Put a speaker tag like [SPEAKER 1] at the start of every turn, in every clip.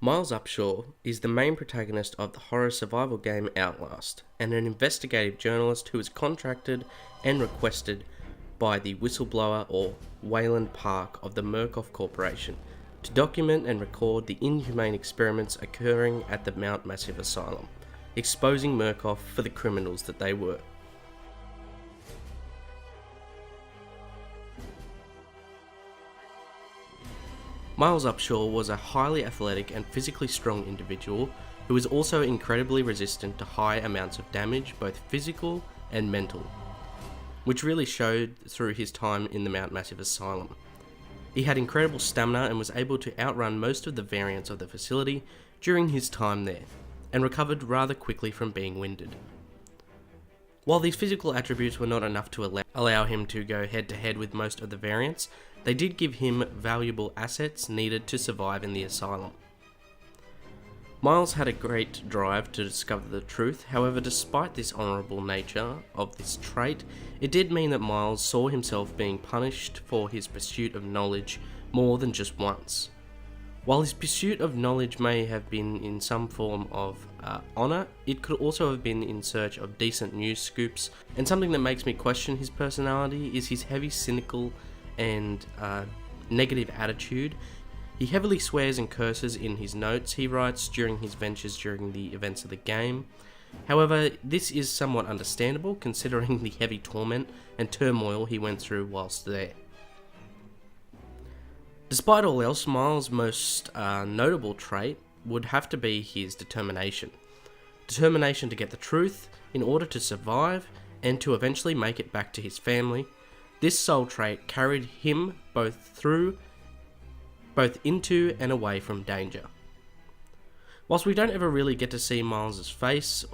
[SPEAKER 1] Miles Upshur is the main protagonist of the horror survival game Outlast, and an investigative journalist who is contracted and requested by the whistleblower or Wayland Park of the Murkoff Corporation to document and record the inhumane experiments occurring at the Mount Massive Asylum, exposing Murkoff for the criminals that they were. Miles Upshur was a highly athletic and physically strong individual who was also incredibly resistant to high amounts of damage, both physical and mental, which really showed through his time in the Mount Massive Asylum. He had incredible stamina and was able to outrun most of the variants of the facility during his time there, and recovered rather quickly from being winded. While these physical attributes were not enough to allow him to go head to head with most of the variants, they did give him valuable assets needed to survive in the asylum. Miles had a great drive to discover the truth. However, despite this honourable nature of this trait, it did mean that Miles saw himself being punished for his pursuit of knowledge more than just once. While his pursuit of knowledge may have been in some form of honour, it could also have been in search of decent news scoops, and something that makes me question his personality is his heavy cynical and negative attitude. He heavily swears and curses in his notes he writes during his ventures during the events of the game. However, this is somewhat understandable considering the heavy torment and turmoil he went through whilst there. Despite all else, Miles' most notable trait would have to be his determination. Determination to get the truth in order to survive and to eventually make it back to his family. This soul trait carried him both into and away from danger. Whilst we don't ever really get to see Miles' face,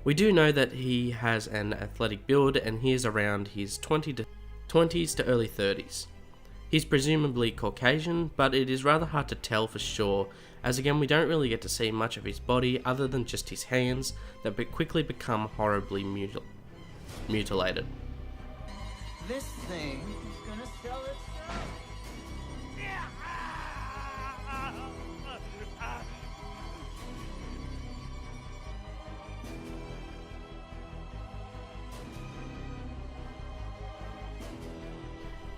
[SPEAKER 1] we do know that he has an athletic build and he is around his 20s to early 30s. He's presumably Caucasian, but it is rather hard to tell for sure, as again we don't really get to see much of his body other than just his hands that quickly become horribly mutilated.
[SPEAKER 2] This thing is gonna sell itself.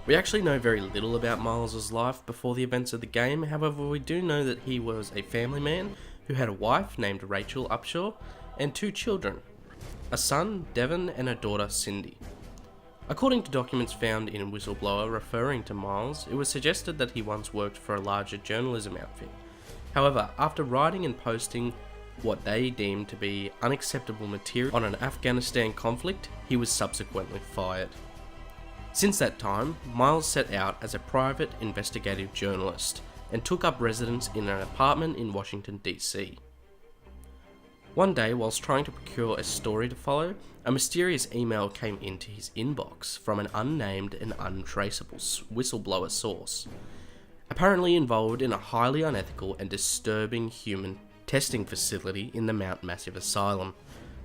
[SPEAKER 1] We actually know very little about Miles' life before the events of the game. However, we do know that he was a family man who had a wife named Rachel Upshur and 2 children, a son, Devon, and a daughter, Cindy. According to documents found in Whistleblower referring to Miles, it was suggested that he once worked for a larger journalism outfit. However, after writing and posting what they deemed to be unacceptable material on an Afghanistan conflict, he was subsequently fired. Since that time, Miles set out as a private investigative journalist and took up residence in an apartment in Washington, D.C. One day, whilst trying to procure a story to follow, a mysterious email came into his inbox from an unnamed and untraceable whistleblower source, apparently involved in a highly unethical and disturbing human testing facility in the Mount Massive Asylum,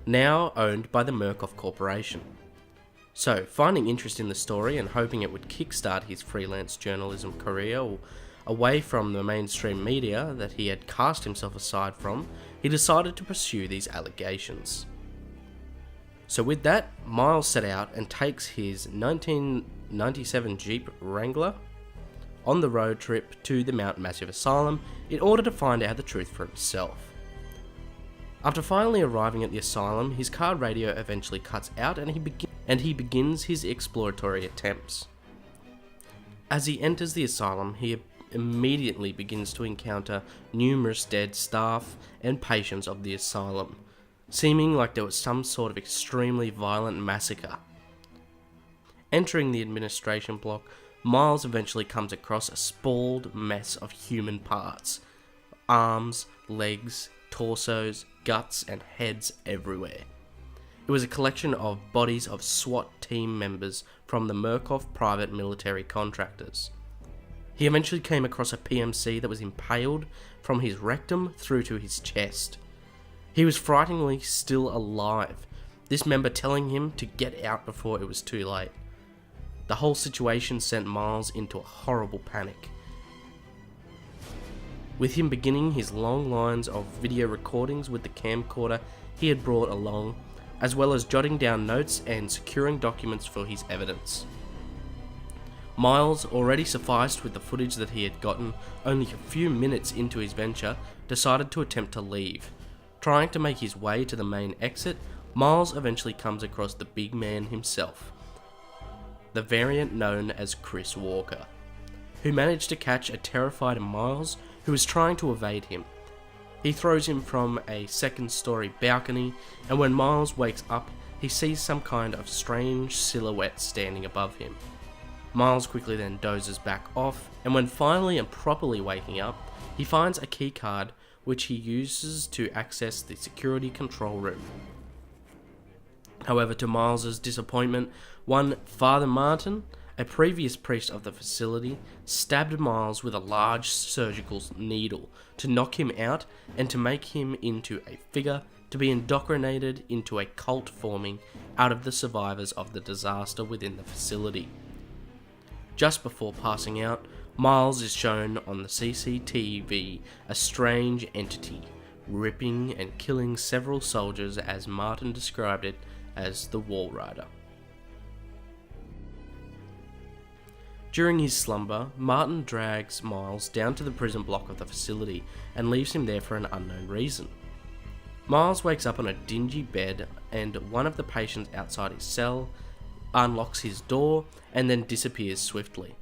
[SPEAKER 1] now owned by the Murkoff Corporation. So, finding interest in the story and hoping it would kickstart his freelance journalism career away from the mainstream media that he had cast himself aside from, he decided to pursue these allegations. So with that, Miles set out and takes his 1997 Jeep Wrangler on the road trip to the Mount Massive Asylum in order to find out the truth for himself. After finally arriving at the asylum, his car radio eventually cuts out and he begins his exploratory attempts. As he enters the asylum, he immediately begins to encounter numerous dead staff and patients of the asylum, seeming like there was some sort of extremely violent massacre. Entering the administration block, Miles eventually comes across a sprawled mess of human parts. Arms, legs, torsos, guts and heads everywhere. It was a collection of bodies of SWAT team members from the Murkoff private military contractors. He eventually came across a PMC that was impaled from his rectum through to his chest. He was frighteningly still alive, this member telling him to get out before it was too late. The whole situation sent Miles into a horrible panic. with him beginning his long lines of video recordings with the camcorder he had brought along, as well as jotting down notes and securing documents for his evidence. Miles, already sufficed with the footage that he had gotten only a few minutes into his venture, decided to attempt to leave. Trying to make his way to the main exit, Miles eventually comes across the big man himself, the variant known as Chris Walker, who managed to catch a terrified Miles who was trying to evade him. He throws him from a second-story balcony, and when Miles wakes up, he sees some kind of strange silhouette standing above him. Miles quickly then dozes back off, and when finally and properly waking up, he finds a key card which he uses to access the security control room. However, to Miles's disappointment, one Father Martin, a previous priest of the facility, stabbed Miles with a large surgical needle to knock him out and to make him into a figure to be indoctrinated into a cult forming out of the survivors of the disaster within the facility. Just before passing out, Miles is shown on the CCTV a strange entity, ripping and killing several soldiers as Martin described it as the Walrider. During his slumber, Martin drags Miles down to the prison block of the facility and leaves him there for an unknown reason. Miles wakes up on a dingy bed and one of the patients outside his cell unlocks his door and then disappears swiftly.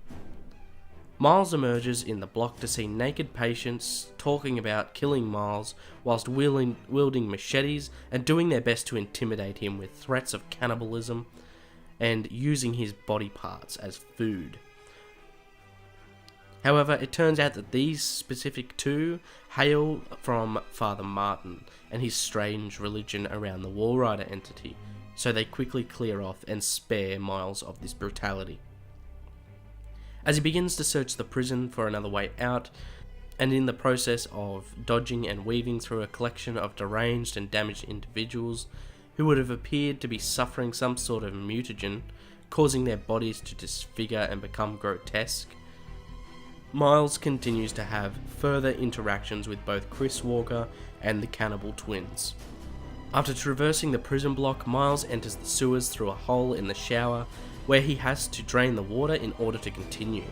[SPEAKER 1] Miles emerges in the block to see naked patients talking about killing Miles whilst wielding machetes and doing their best to intimidate him with threats of cannibalism and using his body parts as food. However, it turns out that these specific two hail from Father Martin and his strange religion around the Walrider entity, so they quickly clear off and spare Miles of this brutality. As he begins to search the prison for another way out, and in the process of dodging and weaving through a collection of deranged and damaged individuals who would have appeared to be suffering some sort of mutagen, causing their bodies to disfigure and become grotesque, Miles continues to have further interactions with both Chris Walker and the cannibal twins. After traversing the prison block, Miles enters the sewers through a hole in the shower, where he has to drain the water in order to continue.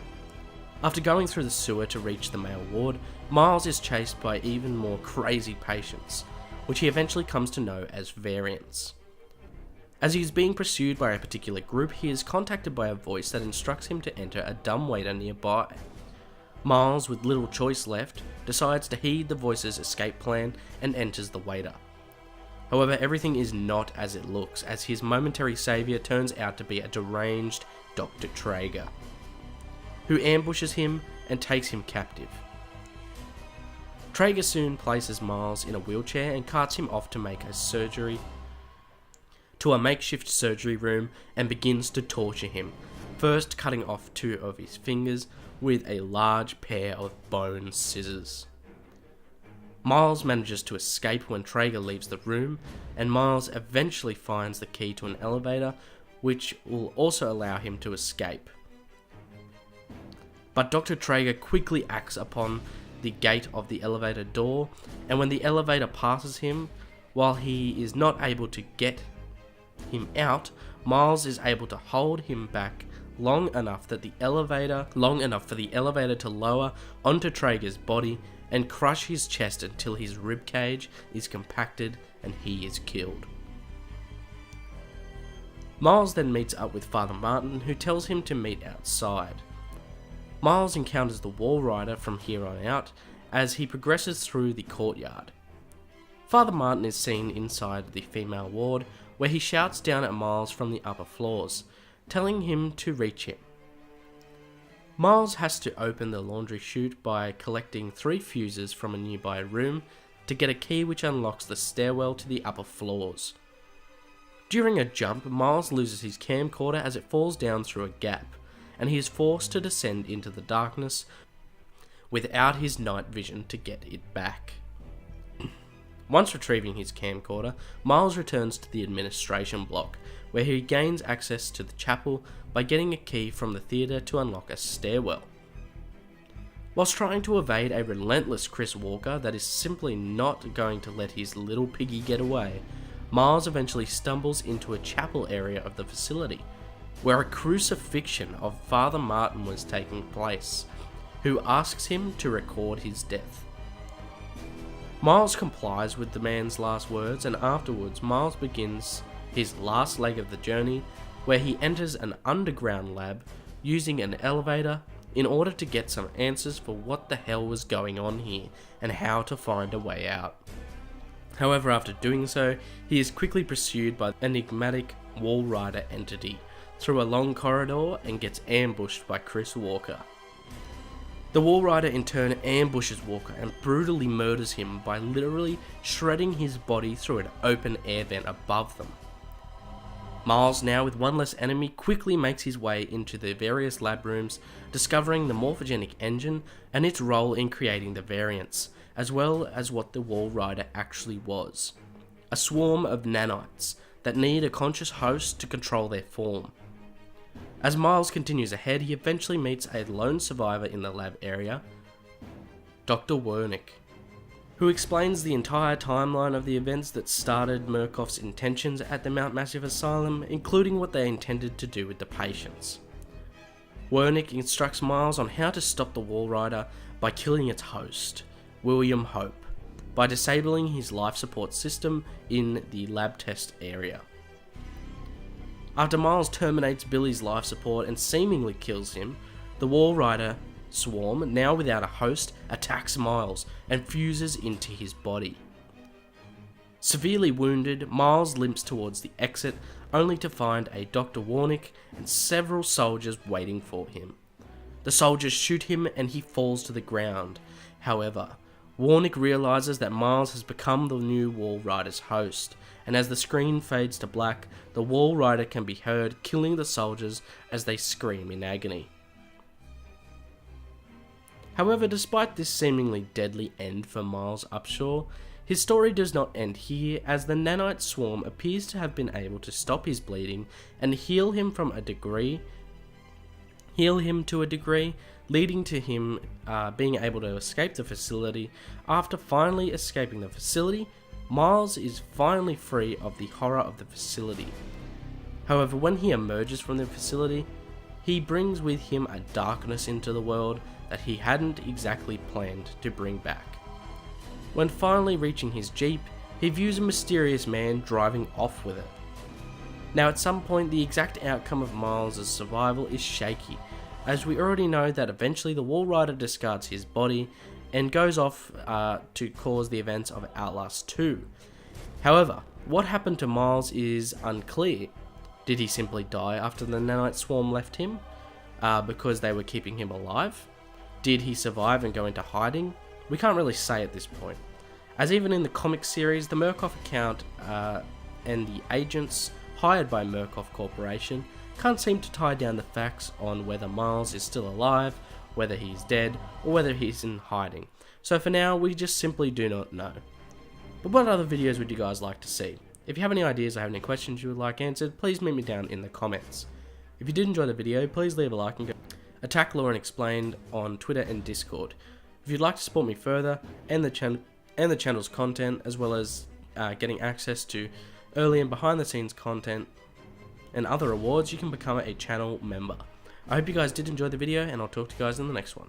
[SPEAKER 1] After going through the sewer to reach the male ward, Miles is chased by even more crazy patients, which he eventually comes to know as variants. As he is being pursued by a particular group, he is contacted by a voice that instructs him to enter a dumbwaiter nearby. Miles, with little choice left, decides to heed the voice's escape plan and enters the waiter. However, everything is not as it looks, as his momentary saviour turns out to be a deranged Dr. Traeger, who ambushes him and takes him captive. Traeger soon places Miles in a wheelchair and carts him off to a makeshift surgery room and begins to torture him, first cutting off 2 of his fingers with a large pair of bone scissors. Miles manages to escape when Traeger leaves the room, and Miles eventually finds the key to an elevator, which will also allow him to escape. But Dr. Traeger quickly acts upon the gate of the elevator door, and when the elevator passes him, while he is not able to get him out, Miles is able to hold him back long enough for the elevator to lower onto Traeger's body and crush his chest until his ribcage is compacted and he is killed. Miles then meets up with Father Martin, who tells him to meet outside. Miles encounters the Walrider from here on out as he progresses through the courtyard. Father Martin is seen inside the female ward, where he shouts down at Miles from the upper floors, telling him to reach him. Miles has to open the laundry chute by collecting 3 fuses from a nearby room to get a key which unlocks the stairwell to the upper floors. During a jump, Miles loses his camcorder as it falls down through a gap, and he is forced to descend into the darkness without his night vision to get it back. Once retrieving his camcorder, Miles returns to the administration block, where he gains access to the chapel by getting a key from the theatre to unlock a stairwell. Whilst trying to evade a relentless Chris Walker that is simply not going to let his little piggy get away, Miles eventually stumbles into a chapel area of the facility, where a crucifixion of Father Martin was taking place, who asks him to record his death. Miles complies with the man's last words, and afterwards Miles begins his last leg of the journey, where he enters an underground lab using an elevator in order to get some answers for what the hell was going on here and how to find a way out. However, after doing so, he is quickly pursued by the enigmatic Walrider entity through a long corridor and gets ambushed by Chris Walker. The Walrider in turn ambushes Walker and brutally murders him by literally shredding his body through an open air vent above them. Miles, now with one less enemy, quickly makes his way into the various lab rooms, discovering the morphogenic engine and its role in creating the variants, as well as what the Walrider actually was. A swarm of nanites that need a conscious host to control their form. As Miles continues ahead, he eventually meets a lone survivor in the lab area, Dr. Wernick, who explains the entire timeline of the events that started Murkoff's intentions at the Mount Massive Asylum, including what they intended to do with the patients. Wernick instructs Miles on how to stop the Walrider by killing its host, William Hope, by disabling his life support system in the lab test area. After Miles terminates Billy's life support and seemingly kills him, the Walrider swarm, now without a host, attacks Miles and fuses into his body. Severely wounded, Miles limps towards the exit, only to find a Dr. Wernick and several soldiers waiting for him. The soldiers shoot him and he falls to the ground. However, Wernick realizes that Miles has become the new Walrider's host, and as the screen fades to black, the Walrider can be heard killing the soldiers as they scream in agony. However, despite this seemingly deadly end for Miles Upshur, his story does not end here, as the nanite swarm appears to have been able to stop his bleeding and heal him to a degree, leading to him being able to escape the facility. After finally escaping the facility, Miles is finally free of the horror of the facility. However, when he emerges from the facility, he brings with him a darkness into the world that he hadn't exactly planned to bring back. When finally reaching his jeep, he views a mysterious man driving off with it. Now, at some point, the exact outcome of Miles' survival is shaky, as we already know that eventually the Walrider discards his body and goes off to cause the events of Outlast 2. However, what happened to Miles is unclear. Did he simply die after the nanite swarm left him because they were keeping him alive? Did he survive and go into hiding? We can't really say at this point, as even in the comic series, the Murkoff account and the agents hired by Murkoff Corporation can't seem to tie down the facts on whether Miles is still alive, whether he's dead, or whether he's in hiding. So for now, we just simply do not know. But what other videos would you guys like to see? If you have any ideas or have any questions you would like answered, please meet me down in the comments. If you did enjoy the video, please leave a like and go Attack Lauren Explained on Twitter and Discord. If you'd like to support me further and the channel's content, as well as getting access to early and behind the scenes content and other rewards, you can become a channel member. I hope you guys did enjoy the video, and I'll talk to you guys in the next one.